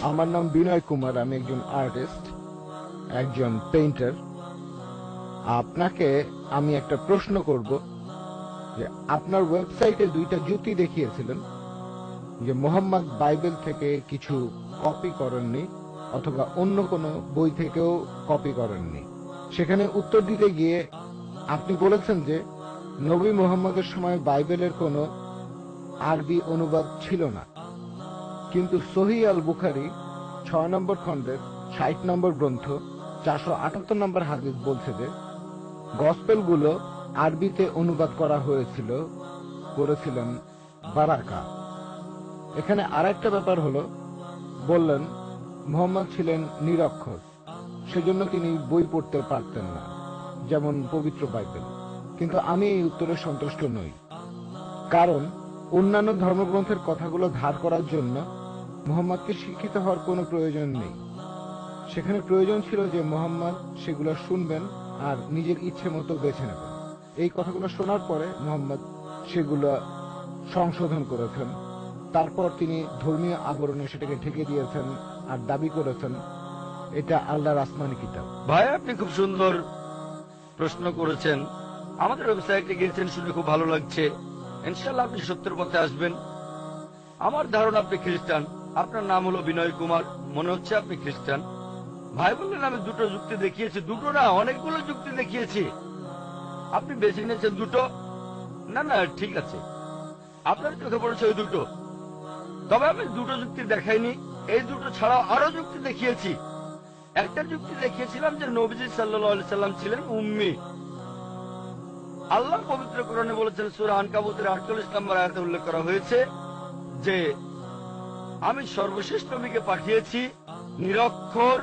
আমার নাম বিনয় কুমার, আমি একজন আর্টিস্ট, একজন পেইন্টার। আপনাকে আমি একটা প্রশ্ন করব যে আপনার ওয়েবসাইটে দুইটা যুক্তি দেখিয়েছিলেন যে মোহাম্মদ বাইবেল থেকে কিছু কপি করেননি অথবা অন্য কোনো বই থেকেও কপি করেননি। সেখানে উত্তর দিতে গিয়ে আপনি বলেছেন যে নবী মুহাম্মদের সময় বাইবেলের কোনো আরবি অনুবাদ ছিল না, কিন্তু সহিহ আল বুখারী 6 নম্বর খণ্ডের 60 নম্বর গ্রন্থ 478 নম্বর হাদিস বলছে যে গসপেলগুলো আরবিতে অনুবাদ করা করেছিলেন বারাকা। এখানে আরেকটা ব্যাপার হলো, বললেন মুহাম্মদ ছিলেন নিরক্ষর, সেজন্য তিনি বই পড়তে পারতেন না, যেমন পবিত্র বাইবেল। কিন্তু আমি এই উত্তরে সন্তুষ্ট নই, কারণ অন্যান্য ধর্মগ্রন্থের কথাগুলো ধার করার জন্য মুহাম্মদকে শিক্ষিত হওয়ার কোনো প্রয়োজন নেই। সেখানে প্রয়োজন ছিল যে মুহাম্মদ সেগুলো শুনবেন আর নিজের ইচ্ছে মতো বেছে নেবেন। এই কথাগুলো শোনার পরে মুহাম্মদ সেগুলো সংশোধন করেছেন, তারপর তিনি ধর্মীয় আবরণে সেটাকে ঢেকে দিয়েছেন আর দাবি করেছেন এটা আল্লাহর আসমানি কিতাব। ভাই, আপনি খুব সুন্দর প্রশ্ন করেছেন। আমাদের ওয়েবসাইটে গিয়েছেন শুনে খুব ভালো লাগছে। ইনশাআল্লাহ আপনি সত্যের পথে আসবেন। আমার ধারণা আপনি খ্রিস্টান, আপনার নাম হলো বিনয় কুমার, মনে হচ্ছে আপনি খ্রিস্টান। ভাই বললেন আমি দুটো যুক্তি দেখিয়েছি। দুটো না, অনেকগুলো যুক্তি দেখিয়েছি। আপনি বেছে নিয়েছেন দুটো। না না, ঠিক আছে, আপনার চোখে পড়েছে ওই দুটো। তবে আমি দুটো যুক্তি দেখাইনি, এই দুটো ছাড়াও আরো যুক্তি দেখিয়েছি। একটা যুক্তি দেখিয়েছিলাম যে নবীজি সাল্লাল্লাহু আলাইহি সাল্লাম ছিলেন উম্মি। আল্লাহ পবিত্র কোরআনে বলেছেন, সূরা আনকাবুতের 48 নম্বর আয়াতে উল্লেখ করা হয়েছে যে আমি সর্বশেষ নবীকে পাঠিয়েছি নিরক্ষর,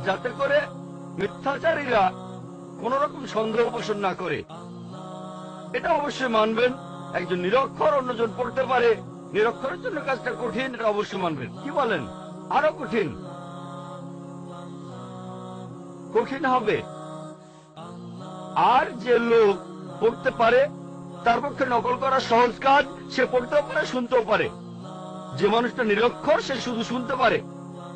যাতে করে মিথ্যাচারীরা কোন রকম সন্দেহ পোষণ না করে। এটা অবশ্যই মানবেন। একজন নিরক্ষর অন্যজন পড়তে পারে, নিরক্ষরের জন্য কাজটা কঠিন, এটা অবশ্যই মানবেন। কি বলেন? আরো কঠিন কঠিন হবে। আর যে লোক পড়তে পারে তার পক্ষে নকল করা সহজ কাজ। সে পড়তেও পারে, শুনতেও পারে। যে মানুষটা নিরক্ষর সে শুধু শুনতে পারে।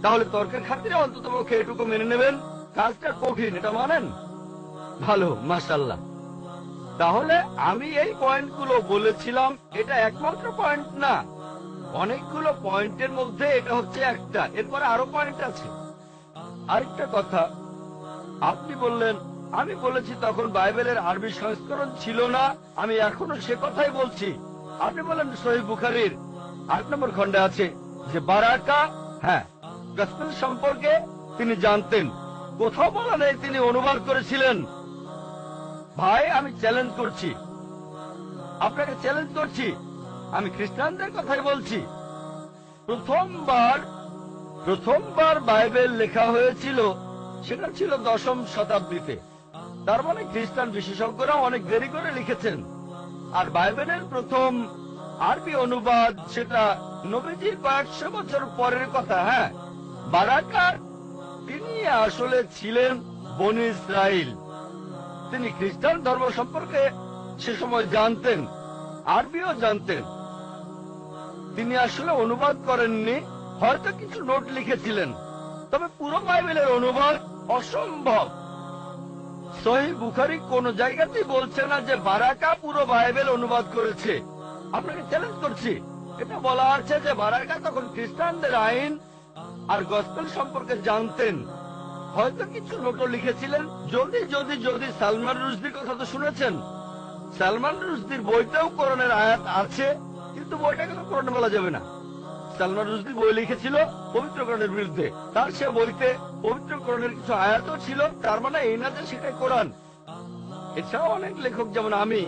তাহলে তর্কের খাতিরে অন্তত পক্ষে এটুকু মেনে নেবেন কাজটা কঠিন, এটা মানেন? ভালো, মাশাআল্লাহ। তাহলে আমি এই পয়েন্টগুলো বলেছিলাম, এটা একমাত্র পয়েন্ট না, অনেকগুলো পয়েন্টের মধ্যে এটা হচ্ছে একটা। এরপরে আরো পয়েন্ট আছে। আরেকটা কথা, আপনি বললেন আমি বলেছি তখন বাইবেলের আরবি সংস্করণ ছিল না। আমি এখনো সে কথাই বলছি। আপনি বলেন সহিহ বুখারীর 8 নম্বর খণ্ডে আছে যে বারাকা, হ্যাঁ, গসপেল সম্পর্কে তিনি জানতেন। কোথাও বলা নেই তিনি অনুবাদ করেছিলেন। ভাই, আমি চ্যালেঞ্জ করছি, আপনাকে চ্যালেঞ্জ করছি, আমি খ্রিস্টানদের কথাই বলছি। প্রথমবার বাইবেল লেখা হয়েছিল, সেটা ছিল 10ম শতাব্দীতে। তার মানে খ্রিস্টান বিশেষজ্ঞরা অনেক দেরি করে লিখেছেন। আর বাইবেলের প্রথম আরবি অনুবাদ সেটা নবীজির কয়েকশো বছর পরের কথা। হ্যাঁ, বারাকা তিনি আসলে ছিলেন বনী ইসরাইল। তিনি খ্রিস্টান ধর্ম সম্পর্কে সে সময় জানতেন, আরবিও জানতেন। তিনি আসলে অনুবাদ করেননি, হয়তো কিছু নোট লিখেছিলেন, তবে পুরো বাইবেলের অনুবাদ অসম্ভব। সহিহ বুখারী কোন জায়গাতেই বলছে না যে বারাকা পুরো বাইবেল অনুবাদ করেছে। আপনাকে চ্যালেঞ্জ করছি। এটা বলা আছে যে বারাকা তখন খ্রিস্টানদের আইন আর গসপেল সম্পর্কে জানতেন, হয়তো কিছু নোটও লিখেছিলেন। যদি সালমান রুশদির কথা তো শুনেছেন, সালমান রুশদির বইতেও কোরআনের আয়াত আছে, কিন্তু বইটাকে তো কোরআন বলা যাবে না। সালমান রুশদি বই লিখেছিল পবিত্র কোরআনের বিরুদ্ধে, তার সে বইতে পবিত্র কোরআনের কিছু আয়াতও ছিল, তার মানে এই না যে সেটাই কোরআন। এছাড়াও অনেক লেখক, যেমন আমি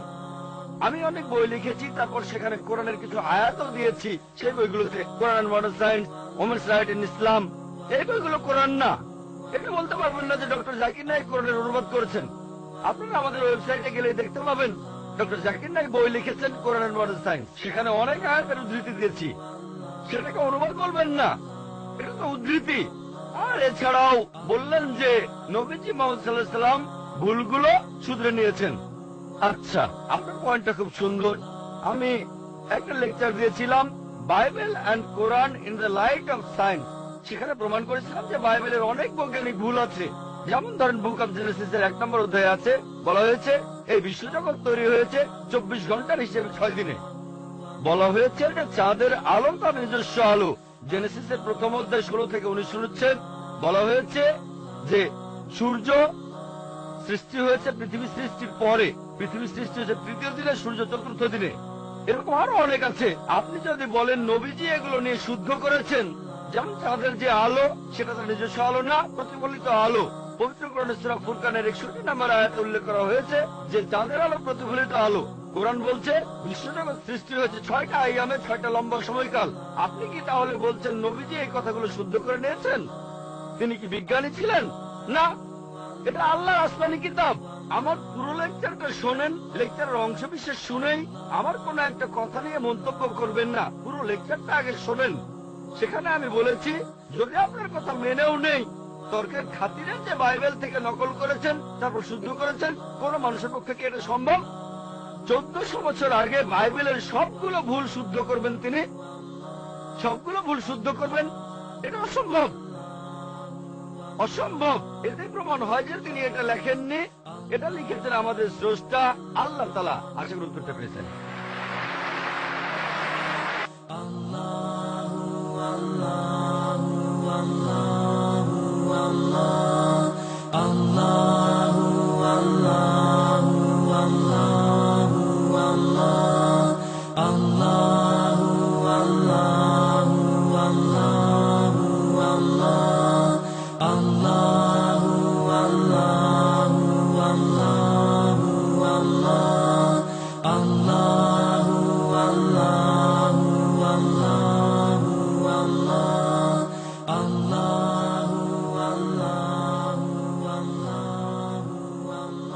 অনেক বই লিখেছি, তারপর সেখানে কোরআনের কিছু আয়াতও দিয়েছি। সেই বইগুলোতে Quran modern science, women's right in Islam, এই বইগুলো কোরআন না। এটা বলতে পারবেন না যে ডক্টর জাকির নাইক কোরআনের অনুবাদ করেছেন। আপনারা আমাদের ওয়েবসাইটে গেলে দেখতে পাবেন ডক্টর জাকির নাইক বই লিখেছেন কোরআন মডার্ন সায়েন্স, সেখানে অনেক আয়াতের উদ্ধৃতি দিয়েছি। সেটাকে অনুবাদ করবেন না, এটা তো উদ্ধৃতি। আর এছাড়াও বললেন যে নবীজি মুহাম্মদ সাল্লাল্লাহু আলাইহি সাল্লাম ভুলগুলো শুধরে নিয়েছেন। আচ্ছা, আপনার পয়েন্টটা খুব সুন্দর। আমি একটা লেকচার দিয়েছিলাম, Bible and Quran in the light off science. সেখানে প্রমাণ করেছিলাম যে বাইবেলের অনেক বৈজ্ঞানিক ভুল আছে। যেমন ধরেন, বুক অফ জেনেসিসের 1 নম্বর অধ্যায়ে আছে, বলা হয়েছে এই বিশ্বজগৎ তৈরি হয়েছে 24 ঘন্টার হিসেবে 6 দিনে। বলা হয়েছে যে চাঁদের আলো তার নিজস্ব আলো। জেনেসিসের প্রথম অধ্যায় 16 থেকে 19 অনুচ্ছেদ বলা হয়েছে যে সূর্য সৃষ্টি হয়েছে পৃথিবী সৃষ্টির পরে, পৃথিবী সৃষ্টি হয়েছে তৃতীয় দিনে, সূর্য চতুর্থ দিনে। এরকম আরো অনেক আছে। আপনি যদি বলেন নবীজি এগুলো নিয়ে শুদ্ধ করেছেন, যেমন চাঁদের যে আলো সেটা তার নিজস্ব আলো না, প্রতিফলিত আলো। পবিত্র কোরআনে সূরা ফুরকানের 61 নম্বর আয়াতে উল্লেখ করা হয়েছে যে চাঁদের আলো প্রতিফলিত আলো। কোরআন বলছে বিশ্বজগৎ সৃষ্টি হয়েছে 6টা আইয়ামে, 6টা লম্বা সময়কাল। আপনি কি তাহলে বলছেন নবীজি এই কথাগুলো শুদ্ধ করে নিয়েছেন? তিনি কি বিজ্ঞানী ছিলেন? না, এটা আল্লাহর আসমানি কিতাব। আমার পুরো লেকচারটা শোনেন, লেকচারের অংশ বিশেষ শুনেই আমার কোন একটা কথা নিয়ে মন্তব্য করবেন না। পুরো লেকচারটা আগে শোনেন। সেখানে আমি বলেছি যদি আপনার কথা মেনেও নেই, তর্কের খাতিরে যে বাইবেল থেকে নকল করেছেন তারপর শুদ্ধ করেছেন, কোন মানুষের পক্ষে কি এটা সম্ভব? 1400 বছর আগে বাইবেলের সবগুলো ভুল শুদ্ধ করবেন তিনি, সবগুলো ভুল শুদ্ধ করবেন? এটা অসম্ভব, অসম্ভব। এতে প্রমাণ হয় যে তিনি এটা লেখেননি, এটা লিখেছেন আমাদের স্রষ্টা আল্লাহ তাআলা। আশা করি উত্তরটা পেয়েছেন। Allah